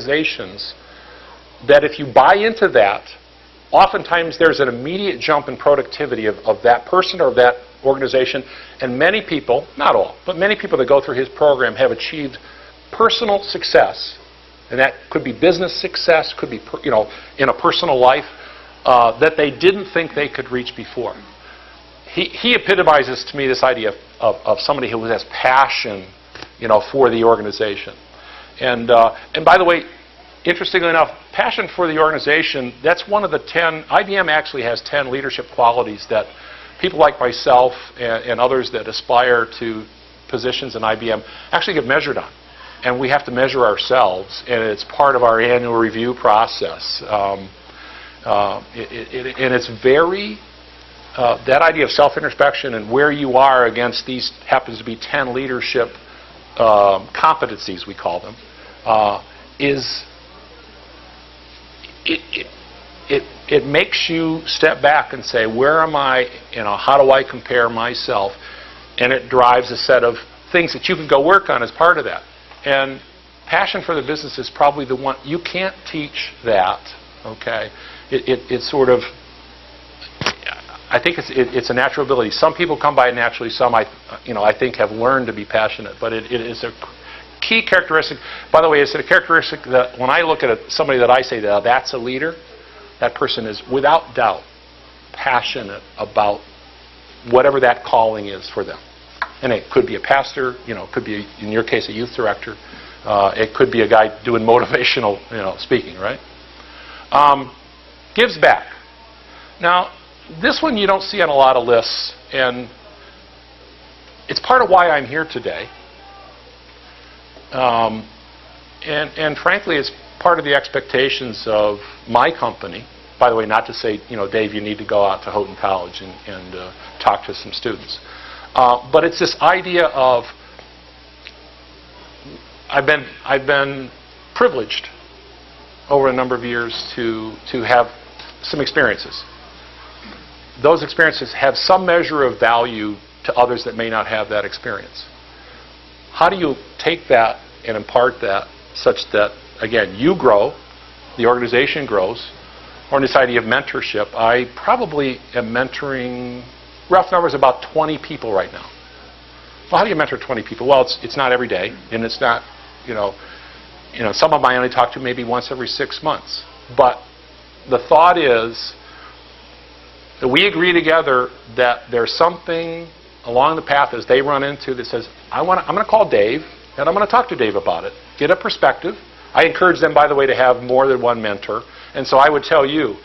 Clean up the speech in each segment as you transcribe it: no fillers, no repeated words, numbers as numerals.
organizations that if you buy into that, oftentimes there's an immediate jump in productivity of that person or of that organization. And many people, not all, but many people that go through his program have achieved personal success. And that could be business success, could be in a personal life that they didn't think they could reach before. He epitomizes to me this idea of somebody who has passion, for the organization. And by the way, interestingly enough, passion for the organization, that's one of the 10, IBM actually has 10 leadership qualities that people like myself and others that aspire to positions in IBM actually get measured on. And we have to measure ourselves, and it's part of our annual review process. And it's very, that idea of self-introspection and where you are against these happens to be 10 leadership competencies, we call them, it makes you step back and say, where am I, how do I compare myself? And it drives a set of things that you can go work on as part of that. And passion for the business is probably the one, you can't teach that, okay? It's sort of, I think it's a natural ability. Some people come by it naturally, some I think have learned to be passionate, but it is a key characteristic. By the way, it's a characteristic that when I look at somebody that I say that's a leader, that person is without doubt passionate about whatever that calling is for them. And it could be a pastor, it could be, in your case, a youth director. It could be a guy doing motivational, speaking, right? Gives back. Now, this one you don't see on a lot of lists, and it's part of why I'm here today. And frankly, it's part of the expectations of my company. By the way, not to say, Dave, you need to go out to Houghton College and talk to some students. But it's this idea of I've been privileged over a number of years to have some experiences. Those experiences have some measure of value to others that may not have that experience. How do you take that and impart that such that, again, you grow, the organization grows, or in this idea of mentorship, I probably am mentoring, rough numbers, about 20 people right now. Well, how do you mentor 20 people? Well, it's not every day, and it's not, some of them I only talk to maybe once every 6 months. But the thought is that we agree together that there's something along the path as they run into that says, I'm going to call Dave, and I'm going to talk to Dave about it, get a perspective. I encourage them, by the way, to have more than one mentor. And so I would tell you,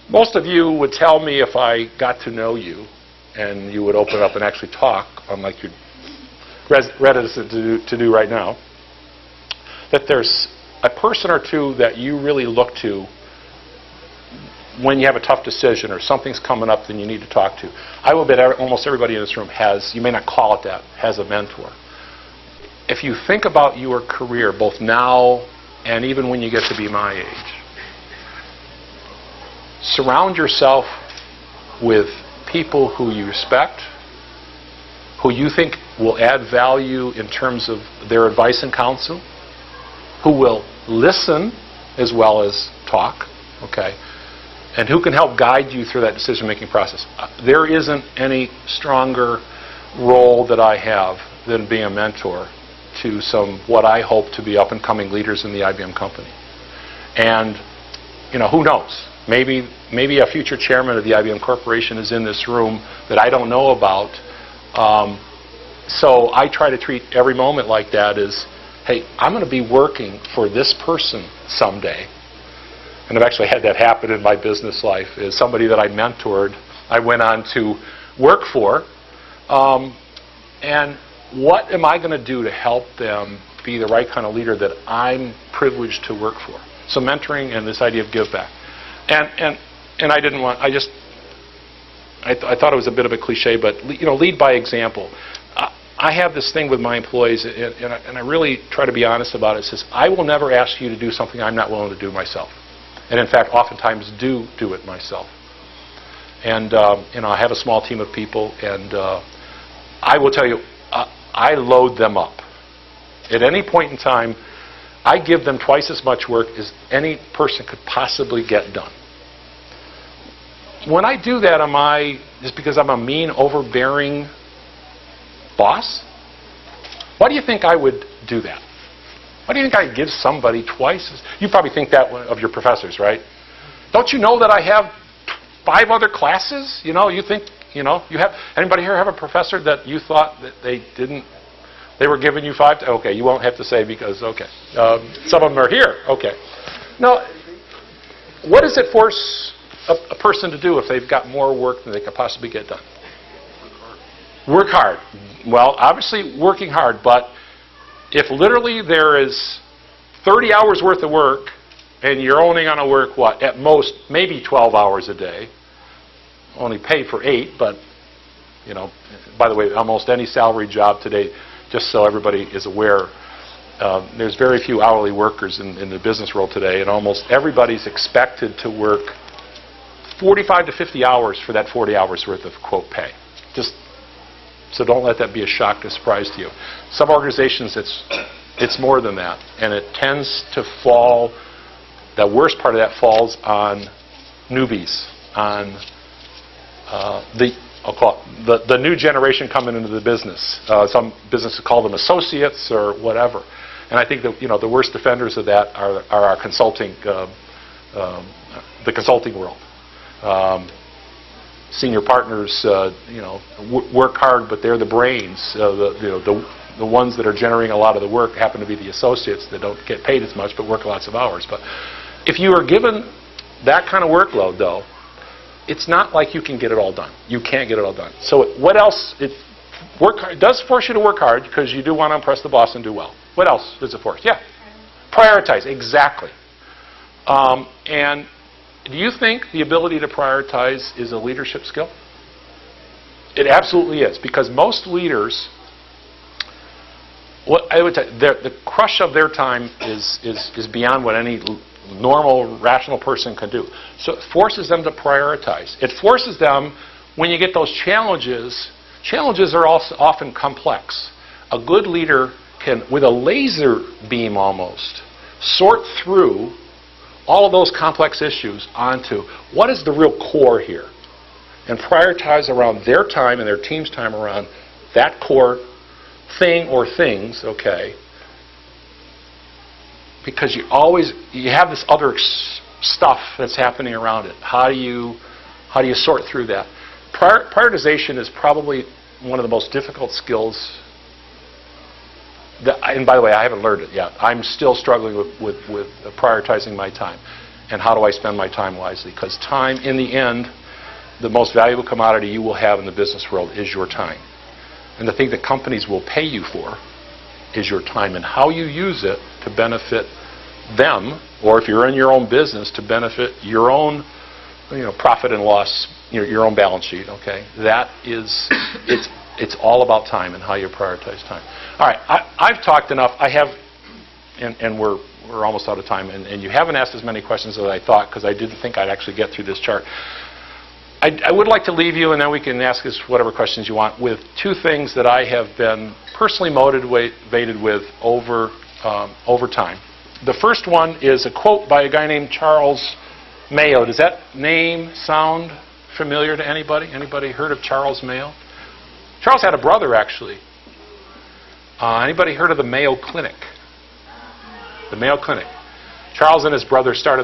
most of you would tell me if I got to know you, and you would open up and actually talk, unlike you're reticent to do right now, that there's a person or two that you really look to when you have a tough decision or something's coming up that you need to talk to. I will bet almost everybody in this room has, you may not call it that, has a mentor. If you think about your career, both now and even when you get to be my age, surround yourself with people who you respect, who you think will add value in terms of their advice and counsel, who will listen as well as talk, okay, and who can help guide you through that decision-making process. There isn't any stronger role that I have than being a mentor to some what I hope to be up-and-coming leaders in the IBM company. And, who knows? Maybe a future chairman of the IBM Corporation is in this room that I don't know about. So I try to treat every moment like that as, hey, I'm going to be working for this person someday. And I've actually had that happen in my business life. Is somebody that I mentored, I went on to work for. And what am I going to do to help them be the right kind of leader that I'm privileged to work for? So mentoring and this idea of give back. And I didn't want, I thought it was a bit of a cliche, but lead by example. I have this thing with my employees, and I really try to be honest about it. It says, I will never ask you to do something I'm not willing to do myself. And in fact, oftentimes do it myself. And I have a small team of people, and I will tell you, I load them up. At any point in time, I give them twice as much work as any person could possibly get done. When I do that, am I just because I'm a mean, overbearing boss? Why do you think I would do that? Why do you think I'd give somebody twice as... You probably think that of your professors, right? Don't you know that I have 5 other classes? You know, you think, you know, you have... Anybody here have a professor that you thought that they didn't... They were giving you 5? Okay, you won't have to say because, okay. Some of them are here. Okay. Now, what does it force a person to do if they've got more work than they could possibly get done? Work hard. Well, obviously working hard, but if literally there is 30 hours worth of work and you're only going to work, what, at most, maybe 12 hours a day, only paid for 8, but, you know, by the way, almost any salary job today, just so everybody is aware, there's very few hourly workers in the business world today, and almost everybody's expected to work 45 to 50 hours for that 40 hours worth of, quote, pay. Just so don't let that be a shock or surprise to you. Some organizations, it's more than that, and it tends to fall, the worst part of that falls on newbies, on I'll call it the new generation coming into the business. Some businesses call them associates or whatever. And I think that, you know, the worst offenders of that are our consulting, the consulting world. Senior partners, you know, work hard, but they're the brains. The ones that are generating a lot of the work happen to be the associates that don't get paid as much but work lots of hours. But if you are given that kind of workload, though, it's not like you can get it all done. You can't get it all done. So what else? It does force you to work hard because you do want to impress the boss and do well. What else does it force? Yeah. Prioritize. Exactly. And do you think the ability to prioritize is a leadership skill? It absolutely is, because most leaders, what I would tell you, the crush of their time is beyond what any normal, rational person can do. So it forces them to prioritize. It forces them, when you get those challenges are also often complex. A good leader can, with a laser beam almost, sort through all of those complex issues onto what is the real core here, and prioritize around their time and their team's time around that core thing or things, okay? Because you have this other stuff that's happening around it. How do you sort through that? Prioritization is probably one of the most difficult skills. And by the way, I haven't learned it yet. I'm still struggling with prioritizing my time. And how do I spend my time wisely? Because time, in the end, the most valuable commodity you will have in the business world is your time. And the thing that companies will pay you for is your time, and how you use it to benefit them, or if you're in your own business, to benefit your own, profit and loss, your own balance sheet. Okay, that is, it's all about time and how you prioritize time. All right, I've talked enough. I have, and we're almost out of time, and you haven't asked as many questions as I thought, because I didn't think I'd actually get through this chart. I would like to leave you, and then we can ask us whatever questions you want, with 2 things that I have been personally motivated with over time. The first one is a quote by a guy named Charles Mayo. Does that name sound familiar to anybody? Anybody heard of Charles Mayo? Charles had a brother, actually. Anybody heard of the Mayo Clinic? The Mayo Clinic. Charles and his brother started